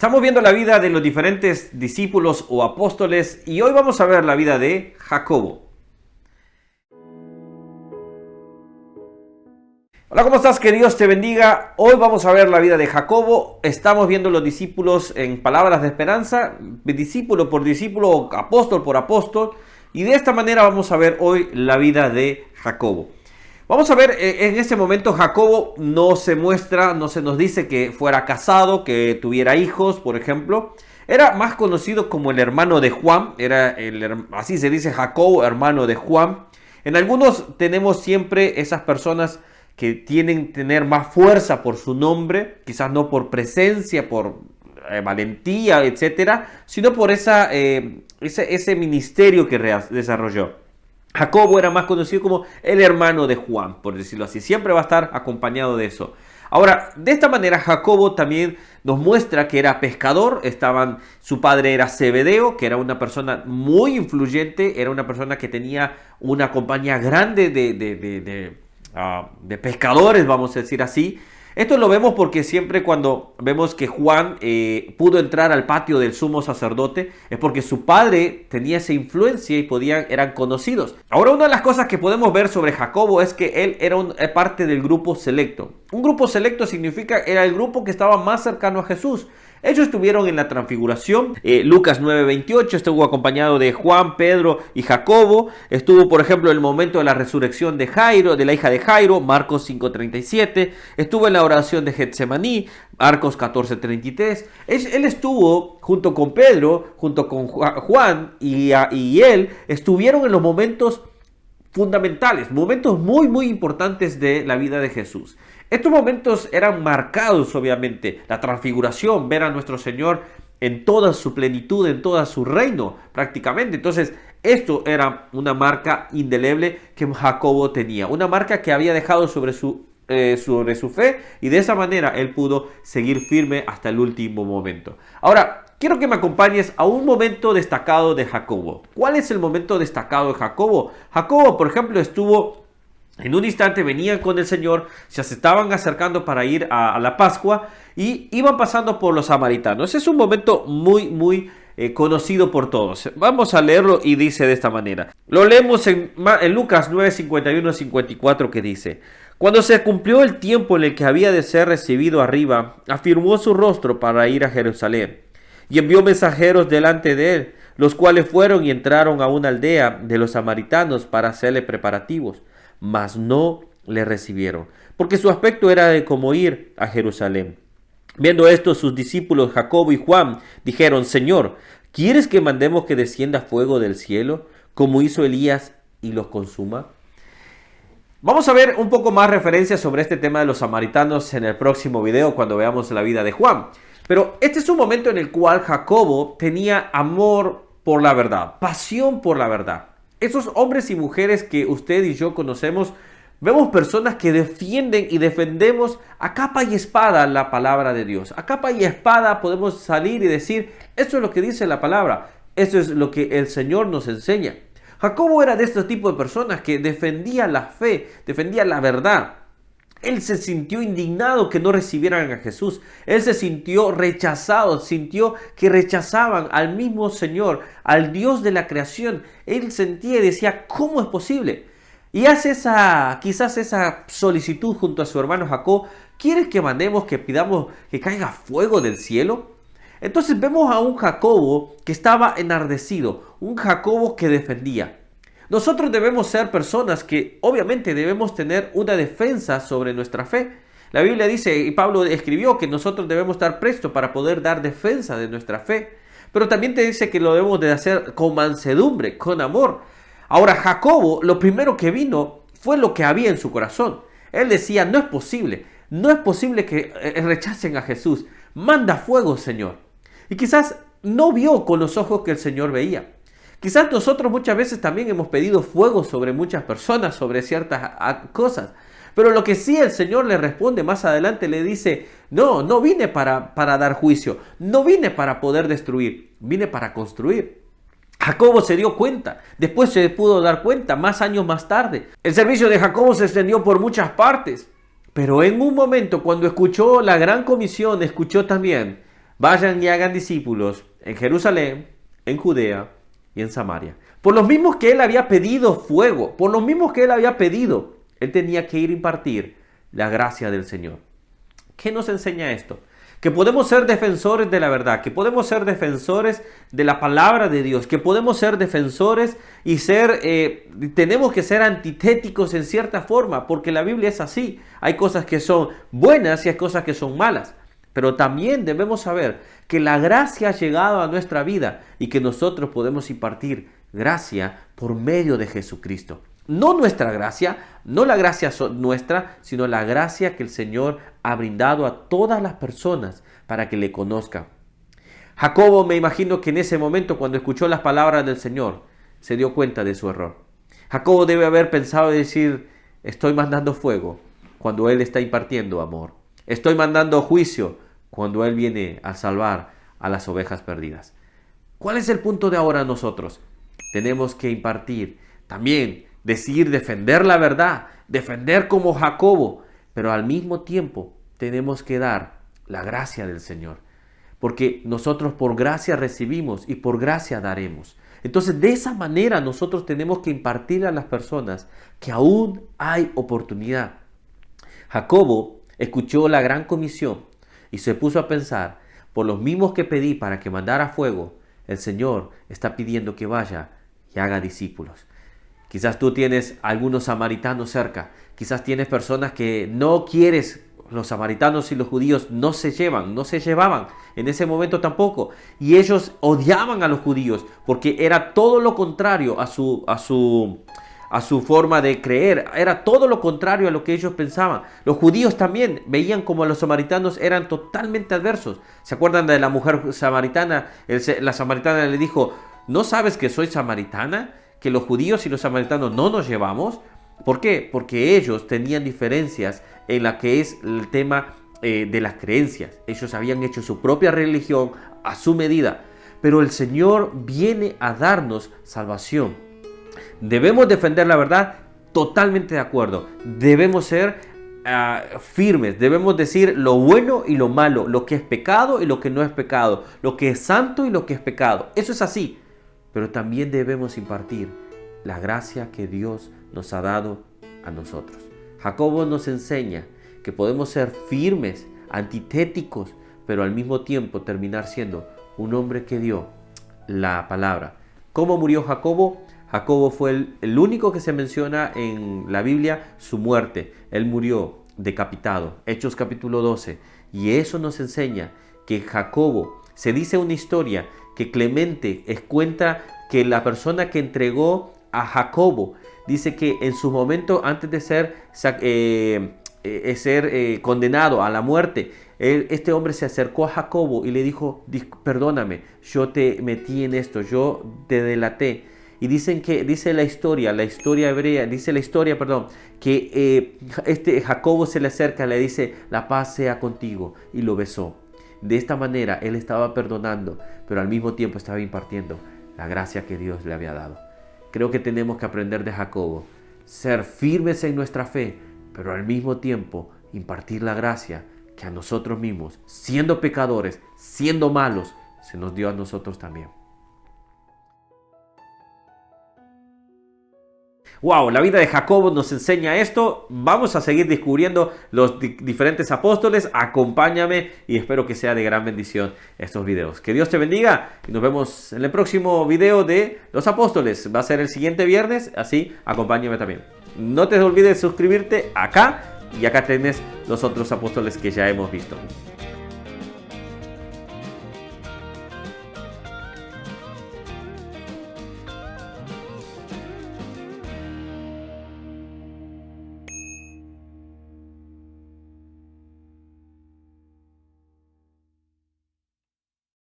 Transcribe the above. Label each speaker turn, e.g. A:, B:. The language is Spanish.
A: Estamos viendo la vida de los diferentes discípulos o apóstoles y hoy vamos a ver la vida de Jacobo. Hola, ¿cómo estás? Que Dios te bendiga. Hoy vamos a ver la vida de Jacobo. Estamos viendo los discípulos en palabras de esperanza, discípulo por discípulo, apóstol por apóstol. Y de esta manera vamos a ver hoy la vida de Jacobo. Vamos a ver, en este momento Jacobo no se muestra, no se nos dice que fuera casado, que tuviera hijos, por ejemplo. Era más conocido como el hermano de Juan, así se dice Jacobo, hermano de Juan. En algunos tenemos siempre esas personas que tienen que tener más fuerza por su nombre, quizás no por presencia, por valentía, etcétera, sino por ese ministerio que desarrolló. Jacobo era más conocido como el hermano de Juan, por decirlo así. Siempre va a estar acompañado de eso. Ahora, de esta manera Jacobo también nos muestra que era pescador. Su padre era Zebedeo, que era una persona muy influyente. Era una persona que tenía una compañía grande de pescadores, vamos a decir así. Esto lo vemos porque siempre cuando vemos que Juan pudo entrar al patio del sumo sacerdote es porque su padre tenía esa influencia y eran conocidos. Ahora, una de las cosas que podemos ver sobre Jacobo es que él era parte del grupo selecto. Un grupo selecto era el grupo que estaba más cercano a Jesús. Ellos estuvieron en la transfiguración. Lucas 9:28 estuvo acompañado de Juan, Pedro y Jacobo. Estuvo, por ejemplo, en el momento de la resurrección de la hija de Jairo, Marcos 5:37. Estuvo en la oración de Getsemaní, Marcos 14:33. Él estuvo junto con Pedro, junto con Juan y él estuvieron en los momentos fundamentales, momentos muy muy importantes de la vida de Jesús. Estos momentos eran marcados, obviamente, la transfiguración, ver a nuestro Señor en toda su plenitud, en todo su reino, prácticamente. Entonces, esto era una marca indeleble que Jacobo tenía, una marca que había dejado sobre su fe, y de esa manera él pudo seguir firme hasta el último momento. Ahora, quiero que me acompañes a un momento destacado de Jacobo. ¿Cuál es el momento destacado de Jacobo? Jacobo, por ejemplo, en un instante venían con el Señor, se estaban acercando para ir a la Pascua y iban pasando por los samaritanos. Es un momento muy, muy conocido por todos. Vamos a leerlo y dice de esta manera. Lo leemos en Lucas 9:51-54 que dice: Cuando se cumplió el tiempo en el que había de ser recibido arriba, afirmó su rostro para ir a Jerusalén y envió mensajeros delante de él, los cuales fueron y entraron a una aldea de los samaritanos para hacerle preparativos. Mas no le recibieron, porque su aspecto era de como ir a Jerusalén. Viendo esto, sus discípulos Jacobo y Juan dijeron: Señor, ¿quieres que mandemos que descienda fuego del cielo, como hizo Elías, y los consuma? Vamos a ver un poco más referencias sobre este tema de los samaritanos en el próximo video, cuando veamos la vida de Juan. Pero este es un momento en el cual Jacobo tenía amor por la verdad, pasión por la verdad. Esos hombres y mujeres que usted y yo conocemos, vemos personas que defienden y defendemos a capa y espada la palabra de Dios. A capa y espada podemos salir y decir: esto es lo que dice la palabra, esto es lo que el Señor nos enseña. Jacobo era de este tipo de personas que defendía la fe, defendía la verdad. Él se sintió indignado que no recibieran a Jesús. Él se sintió rechazado, sintió que rechazaban al mismo Señor, al Dios de la creación. Él sentía y decía: ¿cómo es posible? Y hace quizás esa solicitud junto a su hermano Jacob: ¿quieres que mandemos, que pidamos que caiga fuego del cielo? Entonces vemos a un Jacobo que estaba enardecido, un Jacobo que defendía. Nosotros debemos ser personas que obviamente debemos tener una defensa sobre nuestra fe. La Biblia dice, y Pablo escribió, que nosotros debemos estar prestos para poder dar defensa de nuestra fe. Pero también te dice que lo debemos de hacer con mansedumbre, con amor. Ahora, Jacobo, lo primero que vino fue lo que había en su corazón. Él decía: no es posible que rechacen a Jesús. Manda fuego, Señor. Y quizás no vio con los ojos que el Señor veía. Quizás nosotros muchas veces también hemos pedido fuego sobre muchas personas, sobre ciertas cosas. Pero lo que sí el Señor le responde más adelante, le dice: no vine para dar juicio, no vine para poder destruir, vine para construir. Jacobo se dio cuenta, después se pudo dar cuenta más años más tarde. El servicio de Jacobo se extendió por muchas partes, pero en un momento cuando escuchó la gran comisión, escuchó también: vayan y hagan discípulos en Jerusalén, en Judea y en Samaria. Por los mismos que él había pedido fuego, por los mismos que él había pedido, él tenía que ir a impartir la gracia del Señor. ¿Qué nos enseña esto? Que podemos ser defensores de la verdad, que podemos ser defensores de la palabra de Dios, que podemos ser defensores y tenemos que ser antitéticos en cierta forma, porque la Biblia es así. Hay cosas que son buenas y hay cosas que son malas. Pero también debemos saber que la gracia ha llegado a nuestra vida y que nosotros podemos impartir gracia por medio de Jesucristo. No nuestra gracia, no la gracia nuestra, sino la gracia que el Señor ha brindado a todas las personas para que le conozcan. Jacobo, me imagino que en ese momento, cuando escuchó las palabras del Señor, se dio cuenta de su error. Jacobo debe haber pensado y decir: estoy mandando fuego cuando Él está impartiendo amor. Estoy mandando juicio cuando Él viene a salvar a las ovejas perdidas. ¿Cuál es el punto de ahora nosotros? Tenemos que impartir también, defender la verdad, defender como Jacobo, pero al mismo tiempo tenemos que dar la gracia del Señor, porque nosotros por gracia recibimos y por gracia daremos. Entonces, de esa manera nosotros tenemos que impartir a las personas que aún hay oportunidad. Jacobo escuchó la gran comisión y se puso a pensar: por los mismos que pedí para que mandara fuego, el Señor está pidiendo que vaya y haga discípulos. Quizás tú tienes algunos samaritanos cerca. Quizás tienes personas que no quieres. Los samaritanos y los judíos no se llevaban en ese momento tampoco. Y ellos odiaban a los judíos porque era todo lo contrario a su forma de creer. Era todo lo contrario a lo que ellos pensaban. Los judíos también veían como los samaritanos eran totalmente adversos. ¿Se acuerdan de la mujer samaritana? La samaritana le dijo: ¿no sabes que soy samaritana? ¿Que los judíos y los samaritanos no nos llevamos? ¿Por qué? Porque ellos tenían diferencias en la que es el tema de las creencias. Ellos habían hecho su propia religión a su medida. Pero el Señor viene a darnos salvación. Debemos defender la verdad, totalmente de acuerdo. Debemos ser firmes, debemos decir lo bueno y lo malo, lo que es pecado y lo que no es pecado, lo que es santo y lo que es pecado. Eso es así. Pero también debemos impartir la gracia que Dios nos ha dado a nosotros. Jacobo nos enseña que podemos ser firmes, antitéticos, pero al mismo tiempo terminar siendo un hombre que dio la palabra. ¿Cómo murió Jacobo? Jacobo fue el único que se menciona en la Biblia su muerte. Él murió decapitado. Hechos capítulo 12. Y eso nos enseña que Jacobo, se dice una historia que Clemente cuenta que la persona que entregó a Jacobo, dice que en su momento antes de ser condenado a la muerte, este hombre se acercó a Jacobo y le dijo: perdóname, yo te metí en esto, yo te delaté. Y dice la historia hebrea, que Jacobo se le acerca, le dice: la paz sea contigo, y lo besó. De esta manera él estaba perdonando, pero al mismo tiempo estaba impartiendo la gracia que Dios le había dado. Creo que tenemos que aprender de Jacobo, ser firmes en nuestra fe, pero al mismo tiempo impartir la gracia que a nosotros mismos, siendo pecadores, siendo malos, se nos dio a nosotros también. Wow, la vida de Jacobo nos enseña esto. Vamos a seguir descubriendo los diferentes apóstoles. Acompáñame y espero que sea de gran bendición estos videos. Que Dios te bendiga y nos vemos en el próximo video de los apóstoles. Va a ser el siguiente viernes, así acompáñame también. No te olvides de suscribirte acá y acá tienes los otros apóstoles que ya hemos visto.